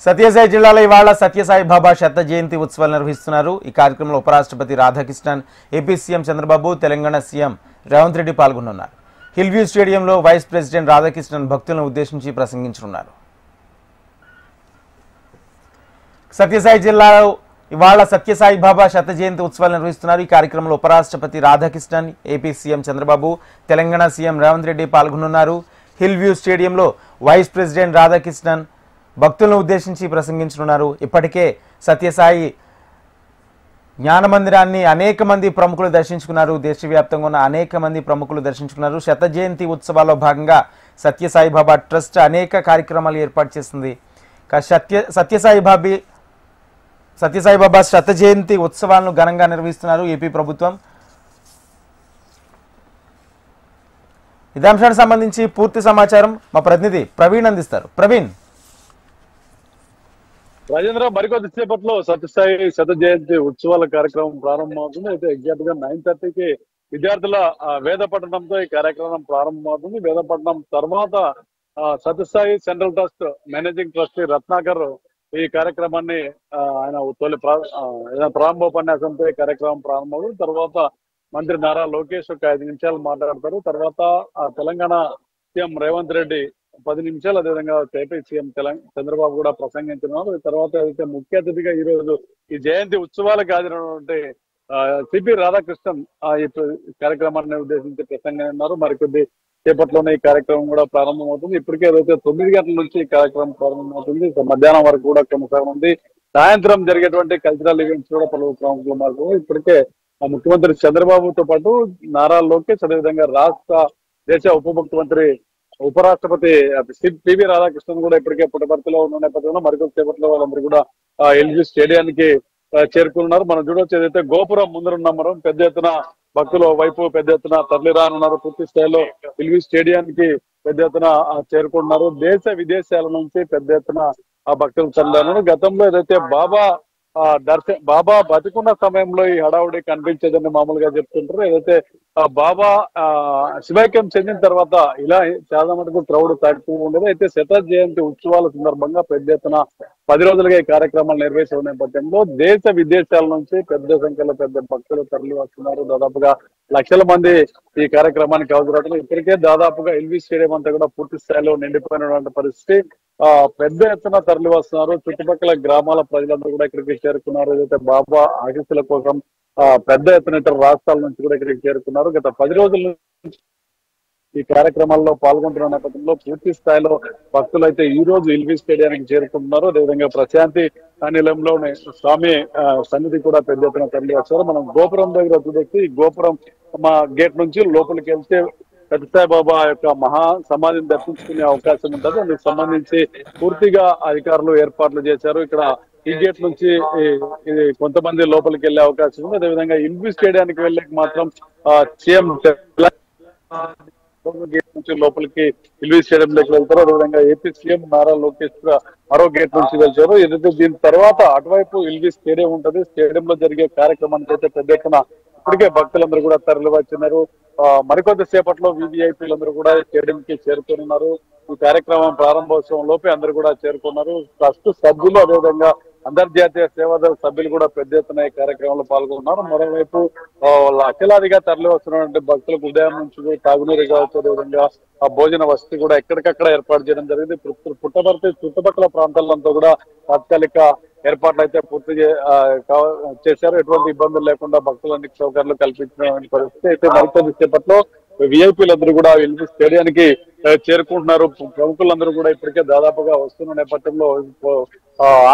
సత్యసాయి జిల్లాలో ఇవాళ సత్యసాయి బాబా శత జయంతి ఉత్సవాలు నిర్వహిస్తున్నారు. ఈ కార్యక్రమంలో ఉపరాష్ట్రపతి Radhakrishnan, AP CM Chandrababu, Telangana CM Revanth Reddy పాల్గొనున్నారు. హిల్ వ్యూ స్టేడియంలో వైస్ ప్రెసిడెంట్ రాధాకృష్ణన్ భక్తులను ఉద్దేశించి ప్రసంగించనున్నారు. సత్యసాయి జిల్లాలో ఇవాళ సత్యసాయి బాబా శత జయంతి ఉత్సవాలు నిర్వహిస్తున్నారు. ఈ కార్యక్రమంలో ఉపరాష్ట్రపతి Radhakrishnan, AP CM Chandrababu, Telangana CM Revanth Reddy పాల్గొనున్నారు. హిల్ వ్యూ స్టేడియంలో వైస్ ప్రెసిడెంట్ రాధాకృష్ణన్ భక్తులను ఉద్దేశించి ప్రసంగించనున్నారు. ఇప్పటికే సత్యసాయి జ్ఞాన మందిరాన్ని అనేక మంది ప్రముఖులు దర్శించుకున్నారు. దేశవ్యాప్తంగా ఉన్న అనేక మంది ప్రముఖులు దర్శించుకున్నారు. శత జయంతి ఉత్సవాల్లో భాగంగా సత్యసాయి బాబా ట్రస్ట్ అనేక కార్యక్రమాలు ఏర్పాటు చేసింది. సత్యసాయి బాబా శత జయంతి ఉత్సవాలను ఘనంగా నిర్వహిస్తున్నారు ఏపీ ప్రభుత్వం. ఇదే అంశానికి సంబంధించి పూర్తి సమాచారం మా ప్రతినిధి ప్రవీణ్ అందిస్తారు. ప్రవీణ్. రాజేంద్ర, మరికొద్దిసేపట్లో సత్యసాయి శత జయంతి ఉత్సవాల కార్యక్రమం ప్రారంభమవుతుంది. అయితే ఎగ్జాక్ట్ గా 9:30కి విద్యార్థుల వేద పఠనంతో ఈ కార్యక్రమం ప్రారంభమవుతుంది. వేద పఠనం తర్వాత Sathya Sai central trust managing trustee Ratnakar ఈ కార్యక్రమాన్ని ఆయన తొలి ప్రారంభోపన్యాసంతో ఈ కార్యక్రమం ప్రారంభమవుతుంది. తర్వాత మంత్రి నారా లోకేష్ ఒక 5 నిమిషాలు మాట్లాడతారు. తర్వాత తెలంగాణ సీఎం రేవంత్ రెడ్డి 10 నిమిషాలు, అదేవిధంగా ఏపీ సీఎం చంద్రబాబు కూడా ప్రసంగించున్నారు. తర్వాత అయితే ముఖ్య అతిథిగా ఈ రోజు ఈ జయంతి ఉత్సవాలకు హాజరైనటువంటి సిపి రాధాకృష్ణన్ ఈ కార్యక్రమాన్ని ఉద్దేశించి ప్రసంగిస్తున్నారు. మరికొద్ది సేపట్లోనే ఈ కార్యక్రమం కూడా ప్రారంభమవుతుంది. ఇప్పటికే ఏదైతే 9 గంటల నుంచి ఈ కార్యక్రమం ప్రారంభమవుతుంది. మధ్యాహ్నం వరకు కూడా కొనసాగుతుంది. సాయంత్రం జరిగేటువంటి కల్చరల్ ఈవెంట్స్ కూడా పలు ప్రముఖులు మారుతుంది. ఇప్పటికే ముఖ్యమంత్రి చంద్రబాబుతో పాటు నారా లోకేష్, అదేవిధంగా దేశ ఉపరాష్ట్రపతి పివి రాధాకృష్ణన్ కూడా ఇప్పటికే పుట్టపర్తిలో ఉన్న నేపథ్యంలో మరికొద్ది సేపట్లో వాళ్ళందరూ కూడా ఎల్జీ స్టేడియానికి చేరుకున్నారు. మనం చూడవచ్చు, ఏదైతే గోపురం ముందరున్న మనం పెద్ద ఎత్తున భక్తుల వైపు పెద్ద ఎత్తున తరలి రానున్నారు. పూర్తి స్థాయిలో ఎల్జీ స్టేడియానికి పెద్ద ఎత్తున చేరుకుంటున్నారు. దేశ విదేశాల నుంచి పెద్ద ఎత్తున భక్తులు తరలిరానున్నారు. గతంలో ఏదైతే బాబా బతికున్న సమయంలో ఈ హడావుడి కనిపించేదని మామూలుగా చెప్తుంటారు. ఏదైతే బాబా శివైక్యం చెందిన తర్వాత ఇలా చాలా మటుకు క్రౌడ్ తగ్గుతూ ఉండేది. అయితే శత జయంతి ఉత్సవాల సందర్భంగా పెద్ద ఎత్తున 10 రోజులుగా ఈ కార్యక్రమాలు నిర్వహించిన నేపథ్యంలో దేశ విదేశాల నుంచి పెద్ద సంఖ్యలో భక్తులు తరలి వస్తున్నారు. దాదాపుగా లక్షల మంది ఈ కార్యక్రమానికి హాజరవుతారు. ఇప్పటికే దాదాపుగా ఎల్వి స్టేడియం అంతా కూడా పూర్తి స్థాయిలో నిండిపోయినటువంటి పరిస్థితి. పెద్ద ఎత్తున తరలి వస్తున్నారు. చుట్టుపక్కల గ్రామాల ప్రజలందరూ కూడా ఇక్కడికి చేరుకున్నారు. ఏదైతే బాబా ఆశీస్సుల కోసం పెద్ద ఎత్తున ఇతర రాష్ట్రాల నుంచి కూడా ఇక్కడికి చేరుకున్నారు. గత 10 రోజుల నుంచి ఈ కార్యక్రమాల్లో పాల్గొంటున్న నేపథ్యంలో పూర్తి స్థాయిలో భక్తులు అయితే ఈ రోజు ఎల్వి స్టేడియానికి చేరుకుంటున్నారు. అదేవిధంగా ప్రశాంతి నిలయంలోని స్వామి సన్నిధి కూడా పెద్ద ఎత్తున తరలి వచ్చారు. మనం గోపురం దగ్గర చూడొచ్చు. ఈ గోపురం గేట్ నుంచి లోపలికి వెళ్తే సత్యసాయి బాబా యొక్క మహా సమాధిని దర్శించుకునే అవకాశం ఉంటుంది. అందుకు సంబంధించి పూర్తిగా అధికారులు ఏర్పాట్లు చేశారు. ఇక్కడ ఈ గేట్ నుంచి కొంతమంది లోపలికి వెళ్లే అవకాశం ఉంది. అదేవిధంగా ఎల్వి స్టేడియానికి వెళ్ళే మాత్రం సీఎం గేట్ నుంచి లోపలికి ఎల్వి స్టేడియంలోకి వెళ్తారు. అదేవిధంగా ఏపీ సీఎం నారా లోకేష్ మరో గేట్ నుంచి వెళ్తారు. ఏదైతే దీని తర్వాత అటువైపు ఎల్వి స్టేడియం ఉంటుంది. స్టేడియంలో జరిగే కార్యక్రమానికి అయితే పెద్ద ఎత్తున ఇప్పటికే భక్తులందరూ కూడా తరలి వచ్చినారు. మరికొద్ది సేపట్లో వివిఐపీలందరూ కూడా స్టేడియం కి చేరుకున్నారు. ఈ కార్యక్రమం ప్రారంభోత్సవం లోపే అందరూ కూడా చేరుకున్నారు. ట్రస్ట్ సభ్యులు, అదేవిధంగా అంతర్జాతీయ సేవాదళ సభ్యులు కూడా పెద్ద ఎత్తున ఈ కార్యక్రమంలో పాల్గొన్నారు. మరోవైపు అఖిలాదిగా తరలి వస్తున్నటువంటి భక్తులకు ఉదయం నుంచి తాగునీరు కావచ్చు, అదేవిధంగా భోజన వసతి కూడా ఎక్కడికక్కడ ఏర్పాటు చేయడం జరిగింది. పుట్టపర్తి చుట్టుపక్కల ప్రాంతాలంతా కూడా తాత్కాలిక ఏర్పాట్లు అయితే పూర్తి చేశారు. ఎటువంటి ఇబ్బందులు లేకుండా భక్తులన్నిటి సౌకర్యాలు కల్పించిన పరిస్థితి. అయితే మరికొద్ది సేపట్లో విఐపీలందరూ కూడా ఎల్వి స్టేడియానికి చేరుకుంటున్నారు. ప్రముఖులందరూ కూడా ఇప్పటికే దాదాపుగా వస్తున్న నేపథ్యంలో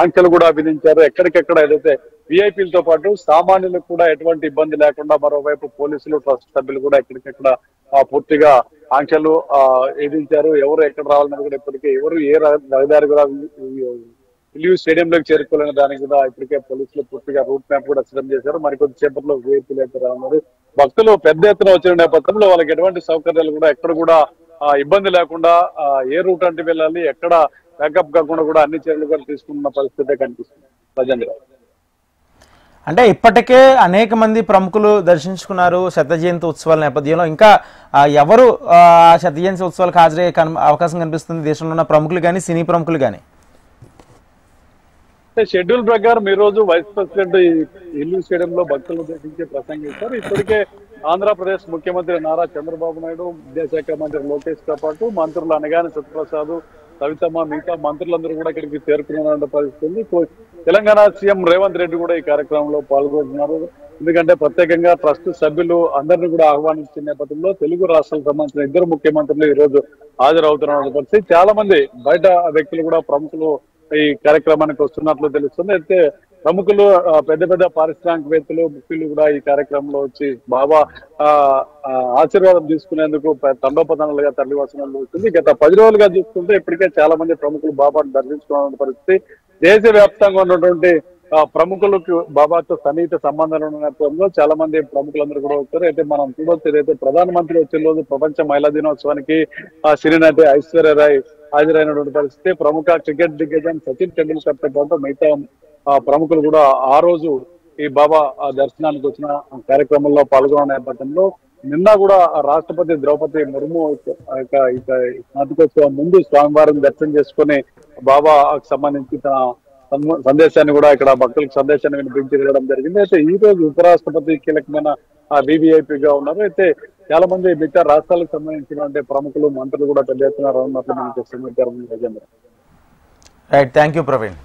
ఆంక్షలు కూడా విధించారు. ఎక్కడికెక్కడ ఏదైతే విఐపీలతో పాటు సామాన్యులకు కూడా ఎటువంటి ఇబ్బంది లేకుండా మరోవైపు పోలీసులు, ట్రస్ట్ సభ్యులు కూడా ఎక్కడికెక్కడ పూర్తిగా ఆంక్షలు విధించారు. ఎవరు ఎక్కడ రావాలని కూడా ఇప్పటికే ఎవరు ఏ రహదారి కూడా ఎల్వి స్టేడియంలోకి చేరుకోలేని దానికి కూడా ఇప్పటికే పోలీసులు పూర్తిగా రూట్ మ్యాప్ కూడా సిద్ధం చేశారు. మరికొద్ది సేపట్లో విఐపీలు అయితే రానున్నారు. భక్తులు పెద్ద ఎత్తున వచ్చిన నేపథ్యంలో వాళ్ళకి ఎటువంటి సౌకర్యాలు కూడా ఎక్కడ కూడా ఇబ్బంది లేకుండా ఏ రూట్ అంటే వెళ్ళాలి, ఎక్కడ బ్యాకప్ కాకుండా కూడా అన్ని చర్యలు కూడా తీసుకున్న పరిస్థితి కనిపిస్తుంది. రాజేంద్ర, అంటే ఇప్పటికే అనేక మంది ప్రముఖులు దర్శించుకున్నారు శత జయంతి ఉత్సవాల నేపథ్యంలో. ఇంకా ఎవరు శత జయంతి ఉత్సవాలకు హాజరయ్యే అవకాశం కనిపిస్తుంది దేశంలో ఉన్న ప్రముఖులు కానీ సినీ ప్రముఖులు కానీ? షెడ్యూల్ ప్రకారం ఈ రోజు వైస్ ప్రెసిడెంట్ ఎల్వి స్టేడియంలో భక్తులను ఉద్దేశించి ప్రసంగిస్తారు. ఇప్పటికే ఆంధ్రప్రదేశ్ ముఖ్యమంత్రి నారా చంద్రబాబు నాయుడు, విద్యాశాఖ మంత్రి లోకేష్ తో పాటు మంత్రులు అనగాని సత్యప్రసాద్, సవితమ్మ, మిగతా మంత్రులందరూ కూడా ఇక్కడికి చేరుకున్న పరిస్థితి. తెలంగాణ సీఎం రేవంత్ రెడ్డి కూడా ఈ కార్యక్రమంలో పాల్గొంటున్నారు. ఎందుకంటే ప్రత్యేకంగా ట్రస్ట్ సభ్యులు అందరినీ కూడా ఆహ్వానించిన నేపథ్యంలో తెలుగు రాష్ట్రాలకు సంబంధించిన ఇద్దరు ముఖ్యమంత్రులు ఈ రోజు హాజరవుతున్న పరిస్థితి. చాలా మంది బయట వ్యక్తులు కూడా ప్రముఖులు ఈ కార్యక్రమానికి వస్తున్నట్లు తెలుస్తుంది. అయితే ప్రముఖులు, పెద్ద పెద్ద పారిశ్రామికవేత్తలు, ముఖ్యులు కూడా ఈ కార్యక్రమంలో వచ్చి బాబా ఆశీర్వాదం తీసుకునేందుకు తండోపతండాలుగా తరలి వస్తున్నట్లు వస్తుంది. గత 10 రోజులుగా చూసుకుంటే ఇప్పటికే చాలా మంది ప్రముఖులు బాబాను దర్శించుకున్న పరిస్థితి. దేశవ్యాప్తంగా ఉన్నటువంటి ప్రముఖులకు బాబాతో సన్నిహిత సంబంధాలు ఉన్న నేపథ్యంలో చాలా మంది ప్రముఖులందరూ కూడా వచ్చారు. అయితే మనం చూడవచ్చు, ఏదైతే ప్రధానమంత్రి వచ్చే రోజు ప్రపంచ మహిళా దినోత్సవానికి సినీనటి ఐశ్వర్యరాయ్ హాజరైనటువంటి పరిస్థితి. ప్రముఖ క్రికెట్ దిగ్గజం సచిన్ టెండూల్కర్ తో పాటు మిగతా ప్రముఖులు కూడా ఆ రోజు ఈ బాబా దర్శనానికి వచ్చిన కార్యక్రమంలో పాల్గొన్న నేపథ్యంలో నిన్న కూడా రాష్ట్రపతి ద్రౌపది ముర్ము స్నాతకోత్సవం ముందు స్వామివారిని దర్శనం చేసుకుని బాబాకు సంబంధించి తన సందేశాన్ని కూడా ఇక్కడ భక్తులకు సందేశాన్ని వినిపించి వెళ్ళడం జరిగింది. అయితే ఈ రోజు ఉపరాష్ట్రపతి కీలకమైన వివిఐపిగా ఉన్నారు. అయితే చాలా మంది మిగతా రాష్ట్రాలకు సంబంధించినటువంటి ప్రముఖులు, మంత్రులు కూడా పెద్ద ఎత్తున ఉన్నట్లు మనకి సమాచారం. Right, thank you Praveen.